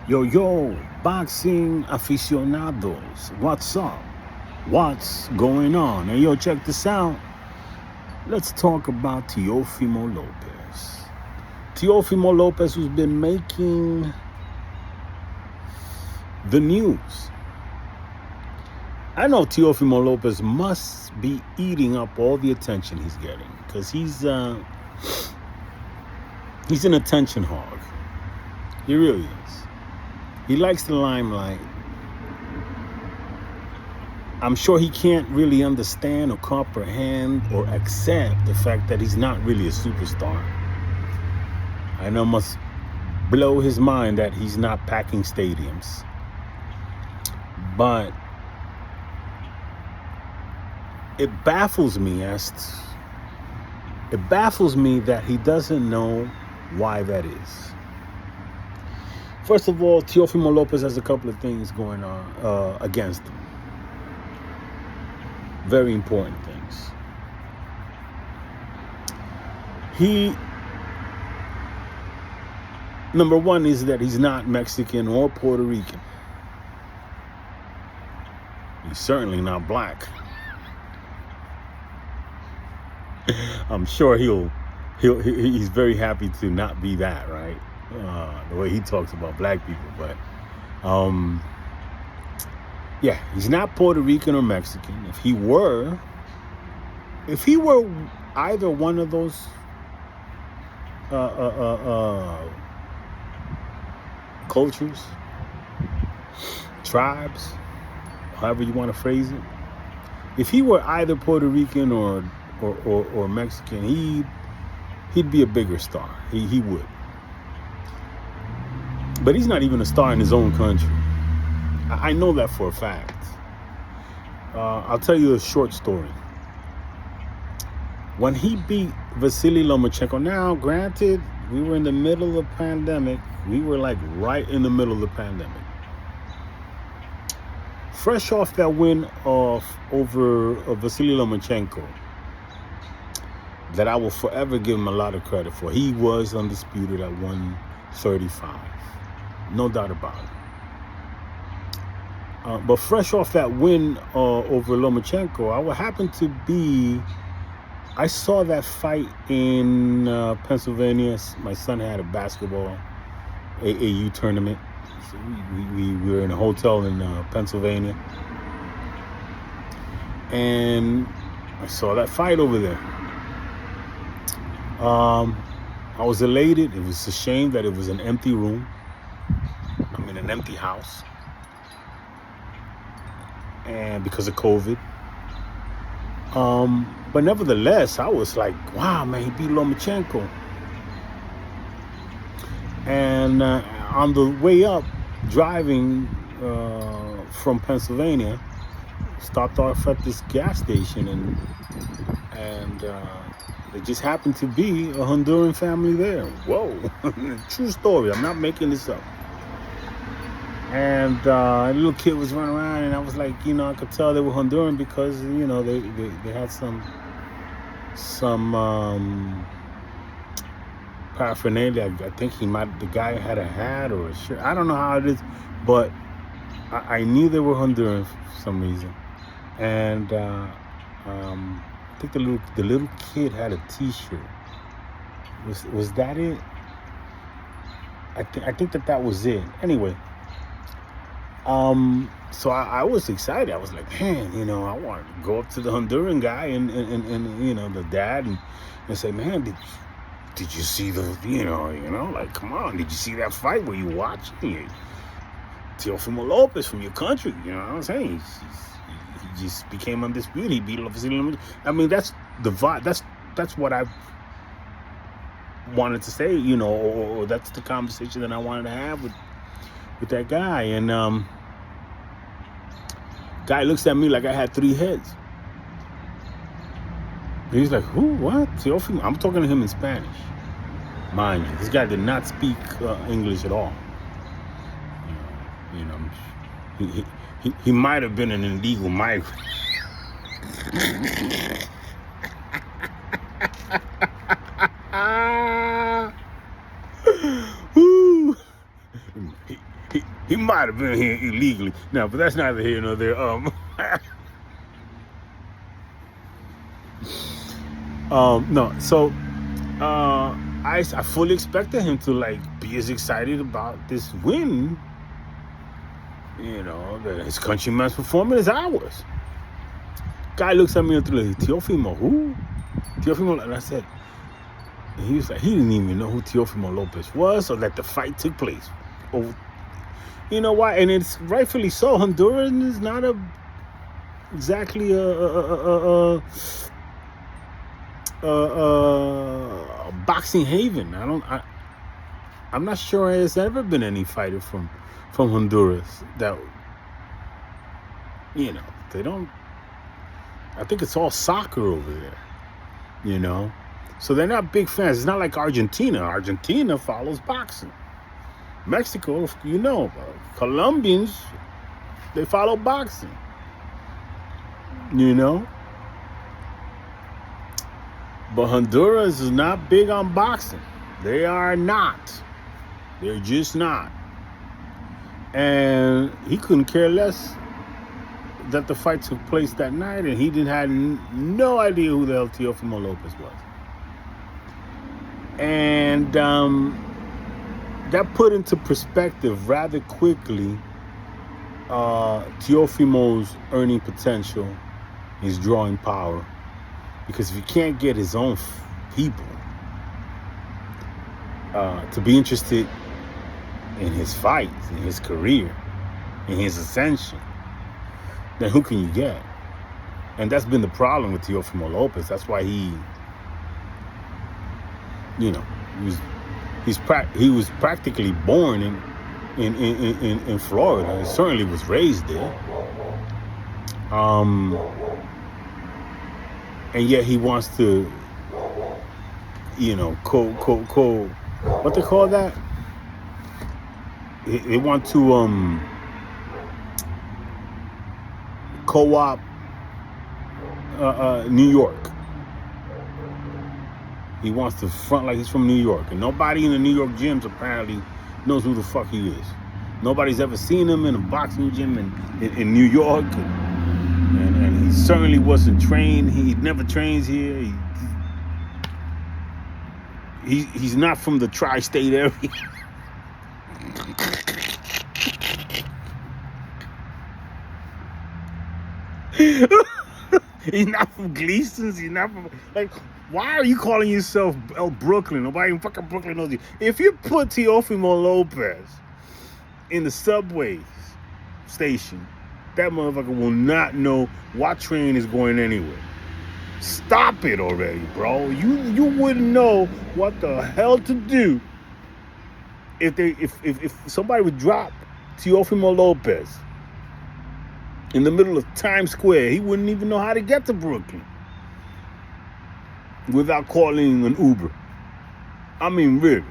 Yo, boxing aficionados, what's up? What's going on? Hey, yo, check this out. Let's talk about Teofilmo Lopez. Teofilmo Lopez, who's been making the news. I know Teofilmo Lopez must be eating up all the attention he's getting because he's an attention hog. He really is. He likes the limelight. I'm sure he can't really understand or comprehend or accept the fact that he's not really a superstar. I know it must blow his mind that he's not packing stadiums. But it baffles me that he doesn't know why that is. First of all, Teofilmo Lopez has a couple of things going on against him. Very important things. Number one is that he's not Mexican or Puerto Rican. He's certainly not black. I'm sure he's very happy to not be that, right? The way he talks about black people, but yeah, he's not Puerto Rican or Mexican. If he were either one of those cultures, tribes, however you want to phrase it, if he were either Puerto Rican or Mexican, he'd be a bigger star. He would. But he's not even a star in his own country. I know that for a fact. I'll tell you a short story. When he beat Vasily Lomachenko, now granted, we were in the middle of the pandemic. We were like right in the middle of the pandemic. Fresh off that win over Vasily Lomachenko, that I will forever give him a lot of credit for. He was undisputed at 135. No doubt about it. But fresh off that win over Lomachenko, I saw that fight in Pennsylvania. My son had a basketball AAU tournament. So we were in a hotel in Pennsylvania. And I saw that fight over there. I was elated. It was a shame that it was an empty room. I'm in an empty house. And because of COVID. But nevertheless, I was like, wow, man, he beat Lomachenko. And on the way up, driving from Pennsylvania, stopped off at this gas station, and there just happened to be a Honduran family there. Whoa, true story. I'm not making this up. And a little kid was running around, and I was like, I could tell they were Honduran because, they had some paraphernalia. I think the guy had a hat or a shirt. I don't know how it is, but I knew they were Honduran for some reason. And I think the little kid had a T-shirt. Was that it? I think that was it. Anyway. So I was excited. I was like, man, I wanted to go up to the Honduran guy and the dad and say, man, did you see the, like, come on, did you see that fight? Were you watching? Teofilmo Lopez from your country, you know what I'm saying? He just became undisputed. He beat Lopez. I mean, that's the vibe. That's what I wanted to say, or that's the conversation that I wanted to have with that guy. And guy looks at me like I had 3 heads. He's like, who? What? Teofilmo? I'm talking to him in Spanish. Mind you, this guy did not speak English at all. He might have been an illegal migrant. he might have been here illegally. No, but that's neither here nor there. No. So I fully expected him to like be as excited about this win, that his countryman's performing as I was. Guy looks at me and like, Teofilmo, who? Teofilmo, and I said, and he was like, he didn't even know who Teofilmo Lopez was or that the fight took place. Over, you know why? And it's rightfully so. Honduras is not exactly a boxing haven. I'm not sure there's ever been any fighter from Honduras that they don't. I think it's all soccer over there, so they're not big fans. It's not like Argentina. Argentina follows boxing. Mexico, Colombians, they follow boxing, But Honduras is not big on boxing. They are not. They're just not. And he couldn't care less that the fight took place that night, and he had no idea who the hell Teofilmo Lopez was. And that put into perspective rather quickly Teofilmo's earning potential, his drawing power. Because if you can't get his own people to be interested in his fights, in his career, in his ascension, then who can you get? And that's been the problem with Teofilmo Lopez. That's why he was practically born in Florida. He certainly was raised there. And yet he wants to, what they call that? They want to co-op New York. He wants to front like he's from New York. And nobody in the New York gyms apparently knows who the fuck he is. Nobody's ever seen him in a boxing gym in New York. And he certainly wasn't trained. He never trains here. He's not from the tri-state area. He's not from Gleason's. He's not from, why are you calling yourself Brooklyn? Nobody in fucking Brooklyn knows you. If you put Teofilmo Lopez in the subway station, that motherfucker will not know what train is going anywhere. Stop it already, bro. You wouldn't know what the hell to do if somebody would drop Teofilmo Lopez in the middle of Times Square. He wouldn't even know how to get to Brooklyn without calling an Uber. I mean, really.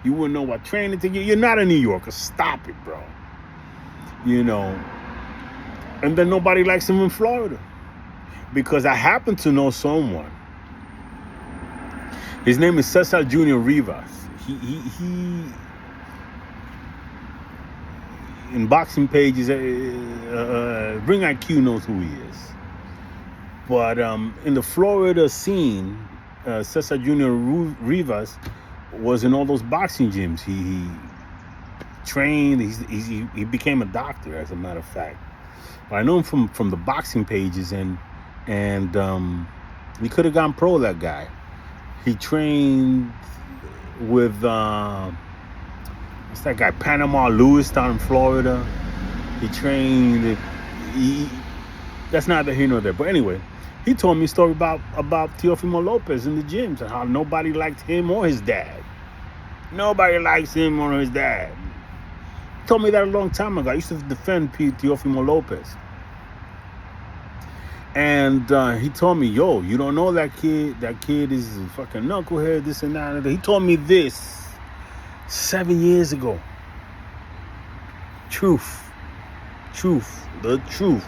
You wouldn't know what train to take. You're not a New Yorker. Stop it, bro. And then nobody likes him in Florida. Because I happen to know someone. His name is Cesar Jr. Rivas. He in boxing pages, Ring IQ knows who he is. But in the Florida scene, Cesar Jr. Rivas was in all those boxing gyms. He trained. He became a doctor, as a matter of fact. But I know him from the boxing pages, and he could have gone pro. That guy. He trained with what's that guy? Panama Lewis down in Florida. He trained. That's neither here nor there. But anyway, he told me a story about Teofilmo Lopez in the gyms and how nobody liked him or his dad. Nobody likes him or his dad. He told me that a long time ago. I used to defend Teofilmo Lopez. And he told me, yo, you don't know that kid. That kid is a fucking knucklehead, this and that. He told me this 7 years ago. Truth. The truth.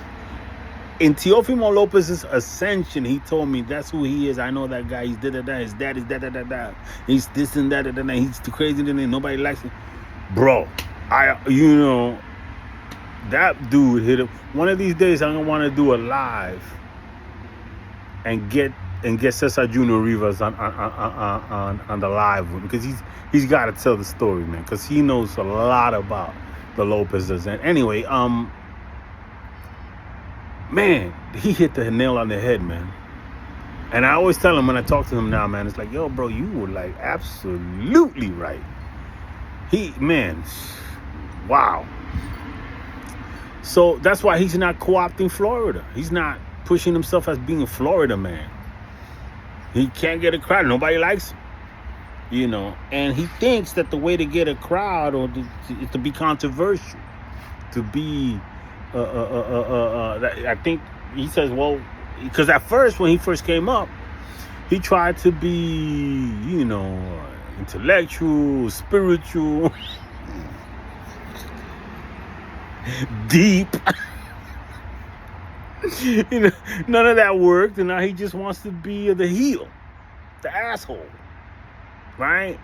In Teofilmo Lopez's ascension, he told me that's who he is. I know that guy. He's da-da-da. His dad is da-da-da-da. He's this and that. He's too crazy. Nobody likes him. Bro, that dude hit him. One of these days, I'm gonna want to do a live and get Cesar Junior Rivas on the live one, because he's got to tell the story, man, because he knows a lot about the Lopez's. And anyway, man, he hit the nail on the head, man. And I always tell him when I talk to him now, man, it's like, yo, bro, you were like absolutely right. Wow. So that's why he's not co-opting Florida. He's not pushing himself as being a Florida man. He can't get a crowd. Nobody likes him, And he thinks that the way to get a crowd is to be controversial, to be, I think he says, well, because at first, when he first came up, he tried to be, intellectual, spiritual, deep. None of that worked, and now he just wants to be the heel, the asshole, right?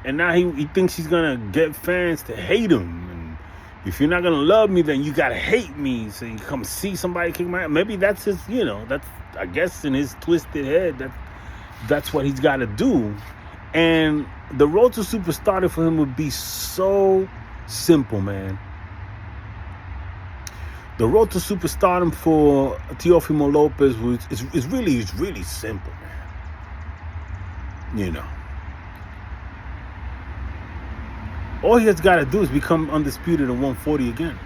And now he thinks he's gonna get fans to hate him, and if you're not gonna love me, then you gotta hate me. So you come see somebody kick my ass. Maybe that's his, that's, I guess, in his twisted head, that's what he's got to do. And the road to superstardom for him would be so simple, man. The road to superstardom for Teofilmo Lopez is really simple, man. All he has got to do is become undisputed at 140 again.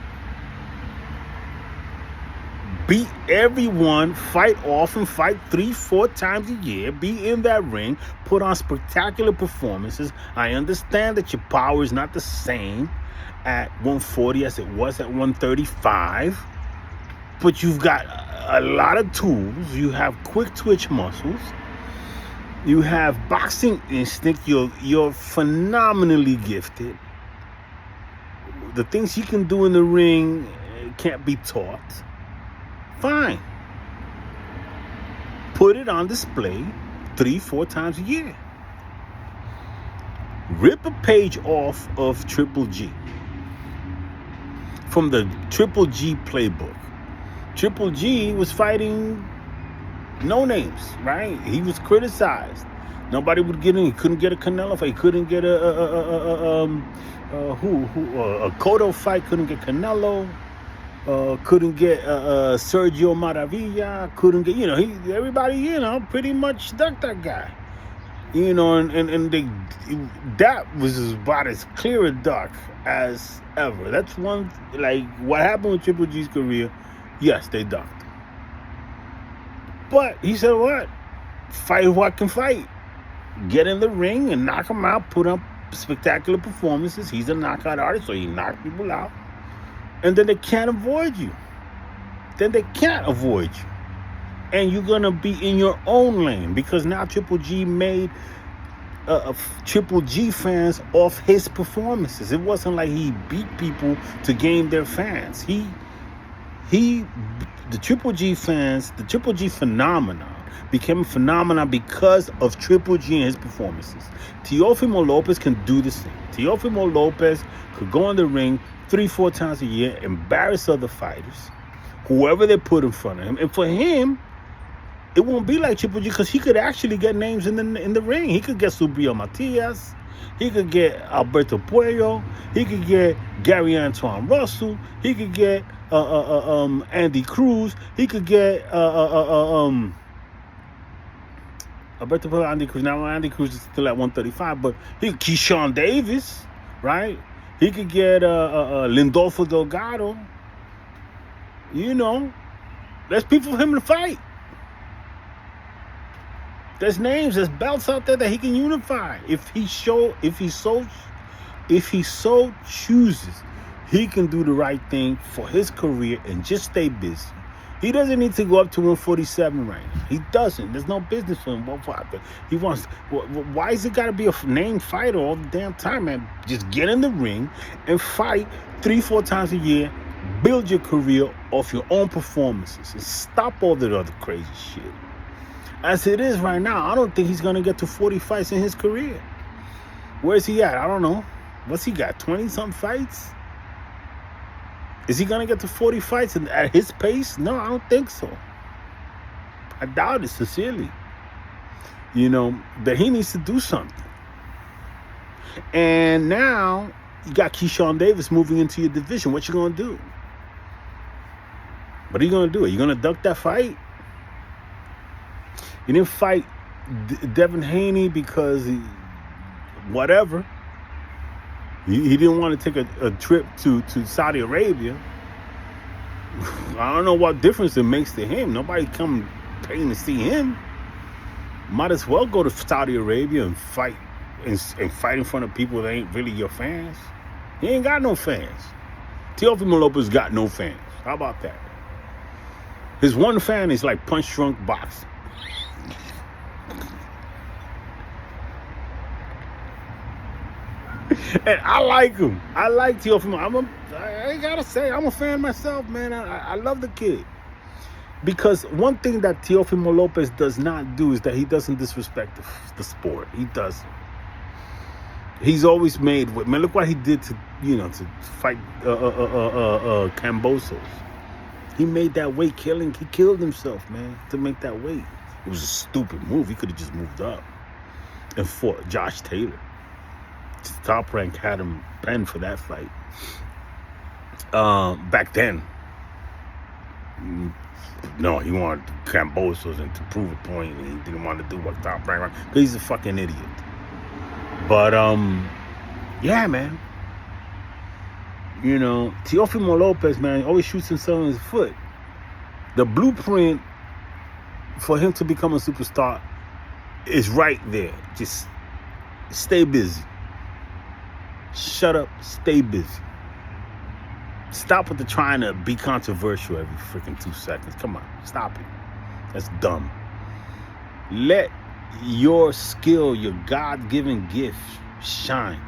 Beat everyone, fight often, fight 3-4 times a year, be in that ring, put on spectacular performances. I understand that your power is not the same at 140 as it was at 135, but you've got a lot of tools. You have quick twitch muscles. You have boxing instinct. You're phenomenally gifted. The things you can do in the ring can't be taught. Fine. Put it on display 3-4 times a year. Rip a page off of Triple G from the Triple G playbook. Triple G was fighting no names, right? He was criticized. Nobody would get in. He couldn't get a Canelo fight. He couldn't get a Cotto fight. Couldn't get Canelo. Couldn't get Sergio Maravilla. Couldn't get, everybody, pretty much ducked that guy. And that was about as clear a duck as ever. That's one, like, what happened with Triple G's career. Yes, they ducked. But he said, what? Fight who I can fight. Get in the ring and knock him out, put up spectacular performances. He's a knockout artist, so he knocked people out. And then they can't avoid you. And you're going to be in your own lane, because now Triple G made Triple G fans off his performances. It wasn't like he beat people to gain their fans. The Triple G fans, the Triple G phenomenon became a phenomenon because of Triple G and his performances. Teofilmo Lopez can do the same. Teofilmo Lopez could go in the ring 3-4 times a year, embarrass other fighters, whoever they put in front of him. And for him, it won't be like Triple G, because he could actually get names in the ring. He could get Subriel Matias. He could get Alberto Puello. He could get Gary Antoine Russell. He could get Andy Cruz. He could get Alberto Puello, Andy Cruz. Now Andy Cruz is still at 135, but Keyshawn Davis, right? He could get Lindolfo Delgado. There's people for him to fight. There's names, there's belts out there that he can unify. If he so chooses, he can do the right thing for his career and just stay busy. He doesn't need to go up to 147 right now. He doesn't. There's no business for him. He wants. Why is it got to be a named fighter all the damn time, man? Just get in the ring and fight 3-4 times a year. Build your career off your own performances and stop all that other crazy shit. As it is right now, I don't think he's going to get to 40 fights in his career. Where's he at? I don't know. What's he got? 20-something fights? Is he gonna get to 40 fights at his pace? No, I don't think so. I doubt it sincerely. That he needs to do something. And now you got Keyshawn Davis moving into your division. What you gonna do? What are you gonna do? Are you gonna duck that fight? You didn't fight Devin Haney because whatever. He didn't want to take a trip to Saudi Arabia. I don't know what difference it makes to him. Nobody come paying to see him. Might as well go to Saudi Arabia and fight and fight in front of people that ain't really your fans. He ain't got no fans. Teofilmo Lopez got no fans. How about that? His one fan is like punch drunk boxing. And I like him. I like Teofilmo. I gotta say, I'm a fan myself, man. I love the kid. Because one thing that Teofilmo Lopez does not do is that he doesn't disrespect the sport. He doesn't. He's always made, man, look what he did to fight Cambosos. He made that weight killing. He killed himself, man, to make that weight. It was a stupid move. He could have just moved up and fought Josh Taylor. Top Rank had him penned for that fight. Back then. No, he wanted Cambosos and to prove a point, and he didn't want to do what Top Rank. He's a fucking idiot. But yeah, man. Teofilmo Lopez, man, always shoots himself in his foot. The blueprint for him to become a superstar is right there. Just stay busy. Shut up, stay busy. Stop with the trying to be controversial every freaking 2 seconds. Come on, stop it. That's dumb. Let your skill, your God-given gift shine.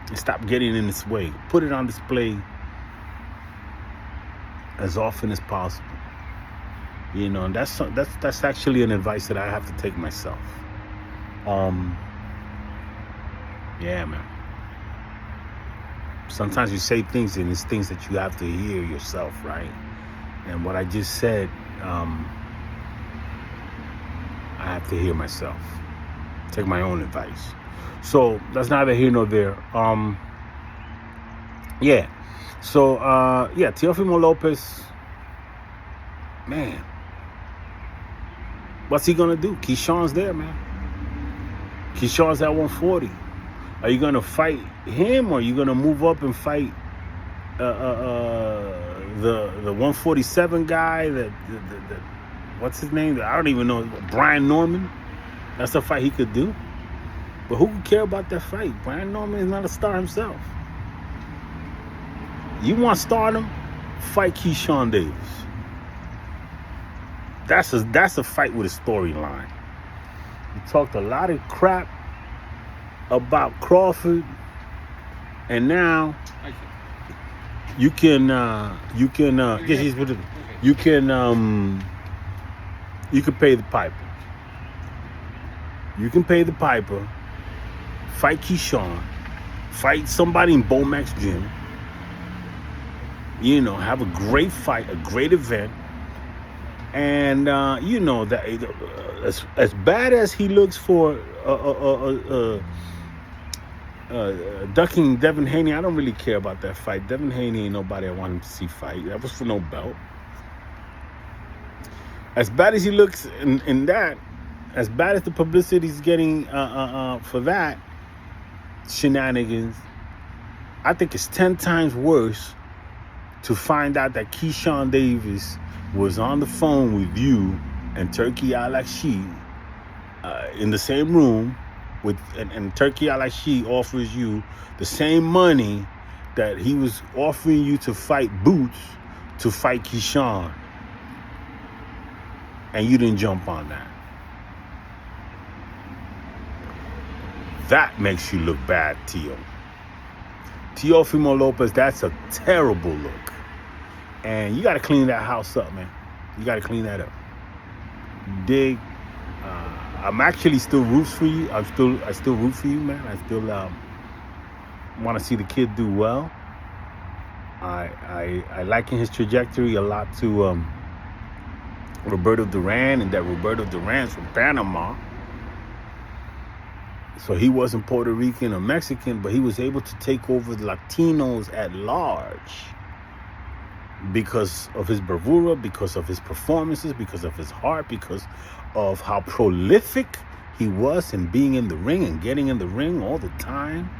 And stop getting in its way. Put it on display as often as possible. And that's actually an advice that I have to take myself. Yeah, man. Sometimes you say things and it's things that you have to hear yourself, right? And what I just said, I have to hear myself. Take my own advice. So that's neither here nor there. Yeah. So yeah, Teofilmo Lopez, man. What's he gonna do? Keyshawn's there, man. Keyshawn's at 140. Are you gonna fight him, or are you gonna move up and fight the 147 guy? The what's his name? I don't even know. Brian Norman. That's a fight he could do. But who could care about that fight? Brian Norman is not a star himself. You want stardom? Fight Keyshawn Davis. That's a fight with a storyline. You talked a lot of crap about Crawford, and now you can pay the piper. You can pay the piper. Fight Keyshawn. Fight somebody in Bomax Gym. Have a great fight, a great event. And that as bad as he looks for ducking Devin Haney, I don't really care about that fight. Devin Haney ain't nobody I want him to see fight. That was for no belt. As bad as he looks in that, as bad as the publicity is getting for that shenanigans, I think it's 10 times worse to find out that Keyshawn Davis was on the phone with you and Turki Al-Ashi in the same room with, and Turki Al-Ashi offers you the same money that he was offering you to fight Boots to fight Keyshawn, and you didn't jump on that. That makes you look bad, Teofilmo Lopez, that's a terrible look. And you got to clean that house up, man. You got to clean that up. Dig. I'm actually still roots for you. I still root for you, man. want to see the kid do well. I liken his trajectory a lot to Roberto Duran, and that Roberto Duran's from Panama. So he wasn't Puerto Rican or Mexican, but he was able to take over the Latinos at large because of his bravura, because of his performances, because of his heart, because of how prolific he was in being in the ring and getting in the ring all the time.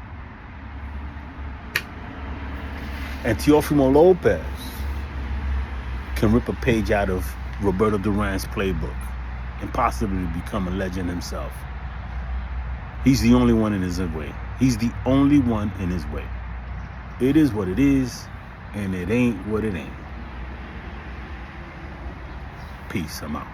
And Teofilmo Lopez can rip a page out of Roberto Duran's playbook and possibly become a legend himself. He's the only one in his way. He's the only one in his way. It is what it is, and it ain't what it ain't. Peace. I'm out.